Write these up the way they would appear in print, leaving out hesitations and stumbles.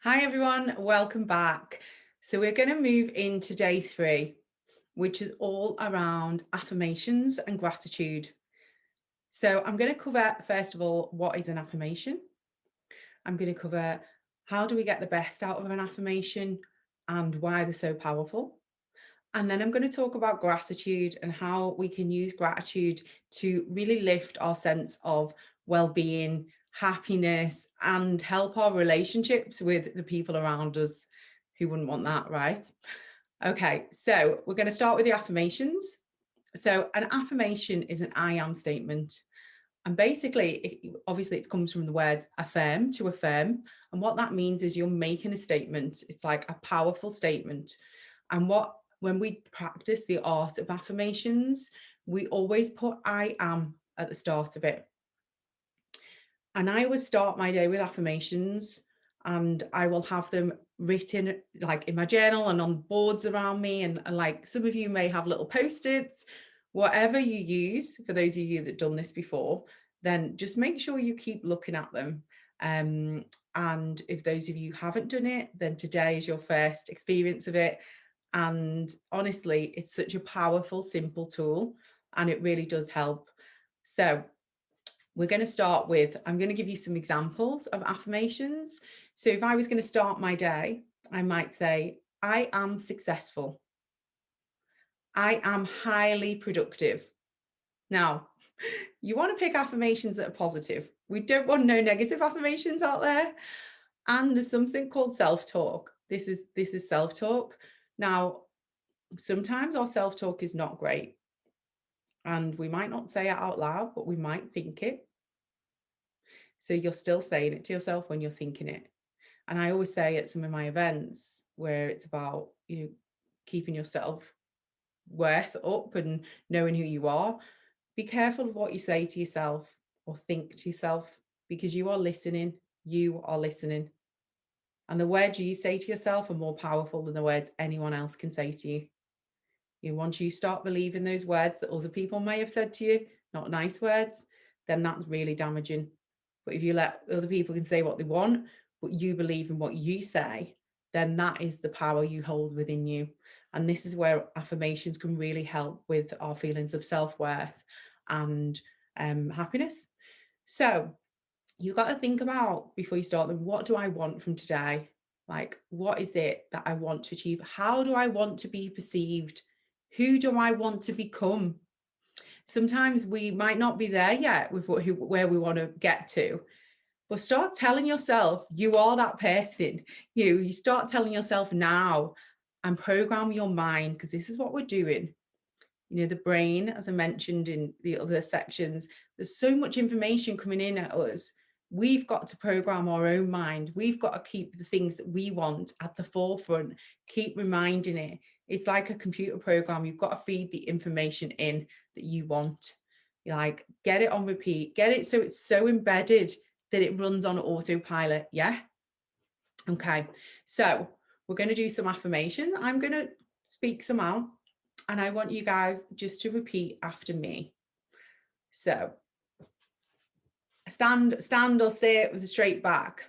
Hi everyone, welcome back. So we're going to move into day 3, which is all around affirmations and gratitude. So I'm going to cover, first of all, what is an affirmation? I'm going to cover how do we get the best out of an affirmation and why they're so powerful. And then I'm going to talk about gratitude and how we can use gratitude to really lift our sense of well-being, happiness, and help our relationships with the people around us. Who wouldn't want that, right? Okay, so we're going to start with the affirmations. So an affirmation is an I am statement. And basically, obviously, it comes from the word affirm, to affirm. And what that means is you're making a statement. It's like a powerful statement. And when we practice the art of affirmations, we always put I am at the start of it. And I always start my day with affirmations, and I will have them written like in my journal and on boards around me. And like some of you may have little post-its, whatever you use. For those of you that done this before, then just make sure you keep looking at them. And if those of you haven't done it, then today is your first experience of it. And honestly, it's such a powerful, simple tool, and it really does help. So we're going to start with, I'm going to give you some examples of affirmations. So if I was going to start my day, I might say, I am successful. I am highly productive. Now, you want to pick affirmations that are positive. We don't want no negative affirmations out there. And there's something called self-talk. This is self-talk. Now, sometimes our self-talk is not great. And we might not say it out loud, but we might think it. So you're still saying it to yourself when you're thinking it. And I always say at some of my events where it's about, keeping yourself worth up and knowing who you are, be careful of what you say to yourself or think to yourself, because you are listening. You are listening. And the words you say to yourself are more powerful than the words anyone else can say to you. Once you start believing those words that other people may have said to you, not nice words, then that's really damaging. But if you let other people can say what they want, but you believe in what you say, then that is the power you hold within you. And this is where affirmations can really help with our feelings of self-worth and happiness. So you got to think about, before you start them, what do I want from today? Like, what is it that I want to achieve? How do I want to be perceived? Who do I want to become? Sometimes we might not be there yet with where we want to get to, but start telling yourself you are that person. You start telling yourself now, and program your mind, because this is what we're doing. The brain, as I mentioned in the other sections, there's so much information coming in at us. We've got to program our own mind. We've got to keep the things that we want at the forefront, keep reminding it. It's like a computer program. You've got to feed the information in that you want. Like, get it on repeat, get it so it's so embedded that it runs on autopilot. Yeah. Okay. So we're going to do some affirmation. I'm going to speak some out, and I want you guys just to repeat after me. So stand or sit with a straight back.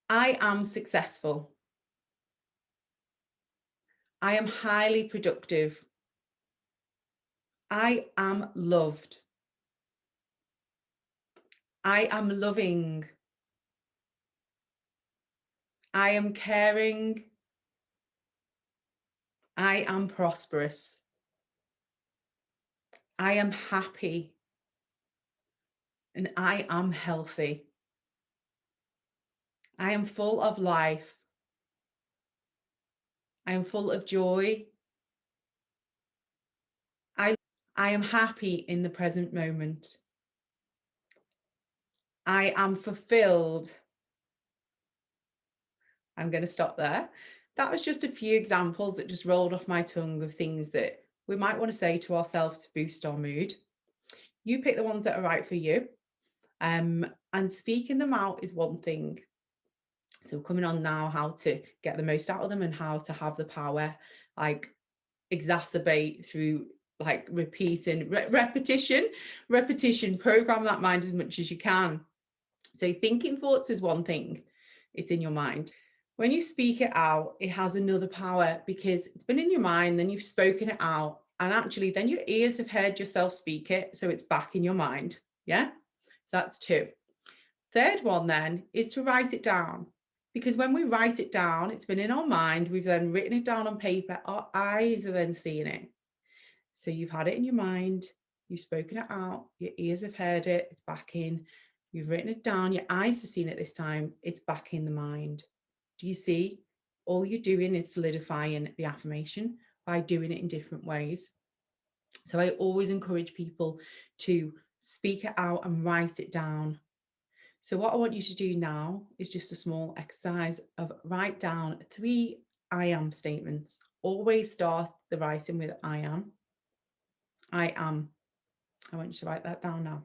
I am successful. I am highly productive. I am loved. I am loving. I am caring. I am prosperous. I am happy. And I am healthy. I am full of life. I am full of joy. I am happy in the present moment. I am fulfilled. I'm going to stop there. That was just a few examples that just rolled off my tongue of things that we might want to say to ourselves to boost our mood. You pick the ones that are right for you. And speaking them out is one thing. So coming on now, how to get the most out of them and how to have the power, like exacerbate through like repeating, repetition, program that mind as much as you can. So thinking thoughts is one thing. it's in your mind. When you speak it out, it has another power because it's been in your mind, then you've spoken it out, and actually then your ears have heard yourself speak it, so it's back in your mind. Yeah? So that's two. Third one then is to write it down. Because when we write it down, it's been in our mind, we've then written it down on paper, our eyes are then seeing it. So you've had it in your mind, you've spoken it out, your ears have heard it, it's back in, you've written it down, your eyes have seen it this time, it's back in the mind. Do you see? All you're doing is solidifying the affirmation by doing it in different ways. So I always encourage people to speak it out and write it down. So what I want you to do now is just a small exercise of write down 3 I am statements. Always start the writing with I am. I am. I want you to write that down now.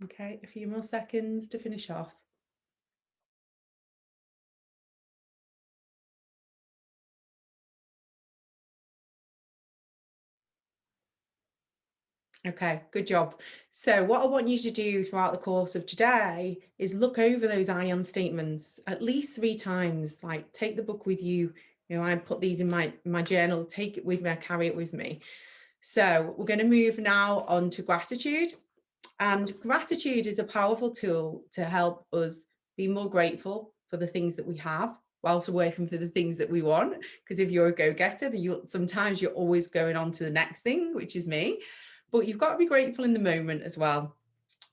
Okay, a few more seconds to finish off. Okay, good job. So what I want you to do throughout the course of today is look over those I am statements at least 3 times. Like take the book with you. You know, I put these in my journal, take it with me, I carry it with me. So we're going to move now on to gratitude. And gratitude is a powerful tool to help us be more grateful for the things that we have whilst working for the things that we want. Because if you're a go-getter, then sometimes you're always going on to the next thing, which is me. But you've got to be grateful in the moment as well.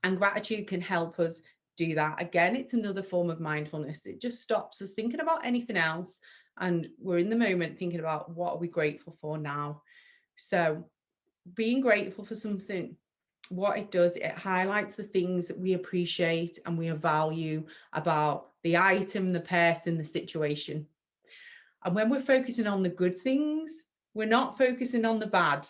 And gratitude can help us do that. Again, it's another form of mindfulness. It just stops us thinking about anything else. And we're in the moment thinking about what are we grateful for now. So being grateful for something, what it does, it highlights the things that we appreciate and we value about the item, the person, the situation. And when we're focusing on the good things, we're not focusing on the bad.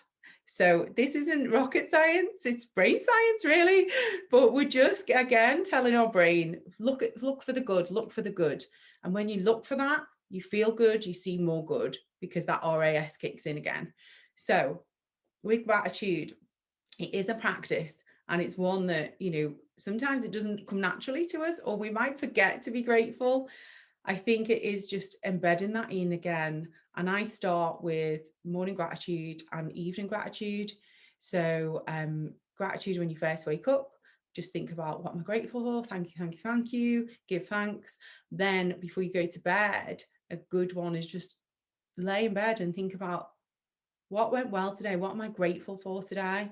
So this isn't rocket science, it's brain science really, but we're just again telling our brain, look for the good, look for the good. And when you look for that, you feel good, you see more good because that RAS kicks in again. So with gratitude, it is a practice, and it's one that, you know, sometimes it doesn't come naturally to us, or we might forget to be grateful. I think it is just embedding that in again. And I start with morning gratitude and evening gratitude. So gratitude when you first wake up, just think about what I'm grateful for. Thank you, thank you, thank you. Give thanks. Then before you go to bed, a good one is just lay in bed and think about what went well today? What am I grateful for today?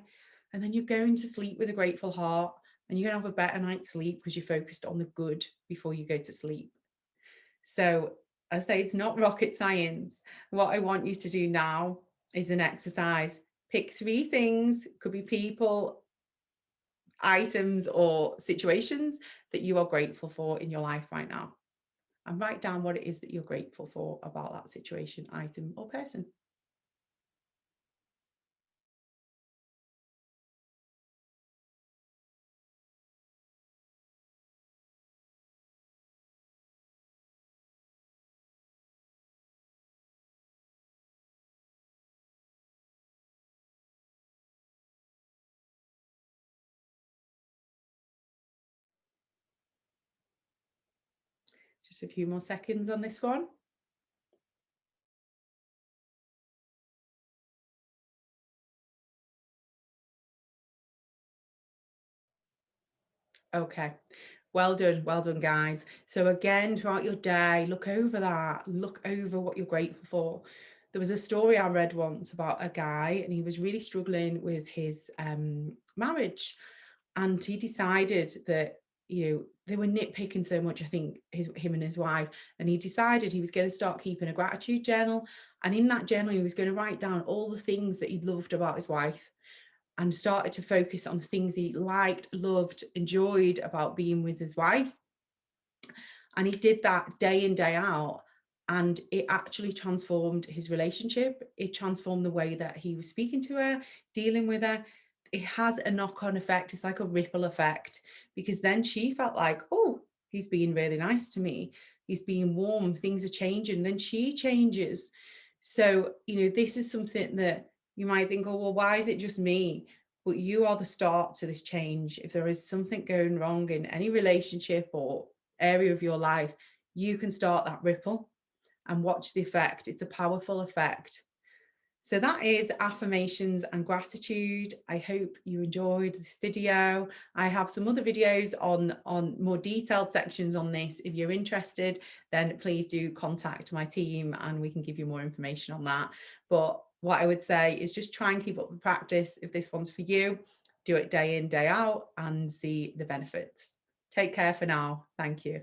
And then you're going to sleep with a grateful heart, and you're going to have a better night's sleep because you focused on the good before you go to sleep. So I say it's not rocket science. What I want you to do now is an exercise. Pick 3 things, could be people, items, or situations that you are grateful for in your life right now. And write down what it is that you're grateful for about that situation, item, or person. Just a few more seconds on this one. Okay. Well done, guys. So again, throughout your day, look over that, look over what you're grateful for. There was a story I read once about a guy, and he was really struggling with his marriage. And he decided that, you know, they were nitpicking so much, I think, him and his wife. And he decided he was going to start keeping a gratitude journal. And in that journal, he was going to write down all the things that he loved about his wife, and started to focus on things he liked, loved, enjoyed about being with his wife. And he did that day in, day out. And it actually transformed his relationship. It transformed the way that he was speaking to her, dealing with her. It has a knock-on effect. It's like a ripple effect, because then she felt like, oh, he's being really nice to me. He's being warm. Things are changing. Then she changes. So, this is something that you might think, oh, well, why is it just me? But you are the start to this change. If there is something going wrong in any relationship or area of your life, you can start that ripple and watch the effect. It's a powerful effect. So that is affirmations and gratitude. I hope you enjoyed this video. I have some other videos on more detailed sections on this. If you're interested, then please do contact my team and we can give you more information on that. But what I would say is just try and keep up the practice. If this one's for you, do it day in, day out and see the benefits. Take care for now. Thank you.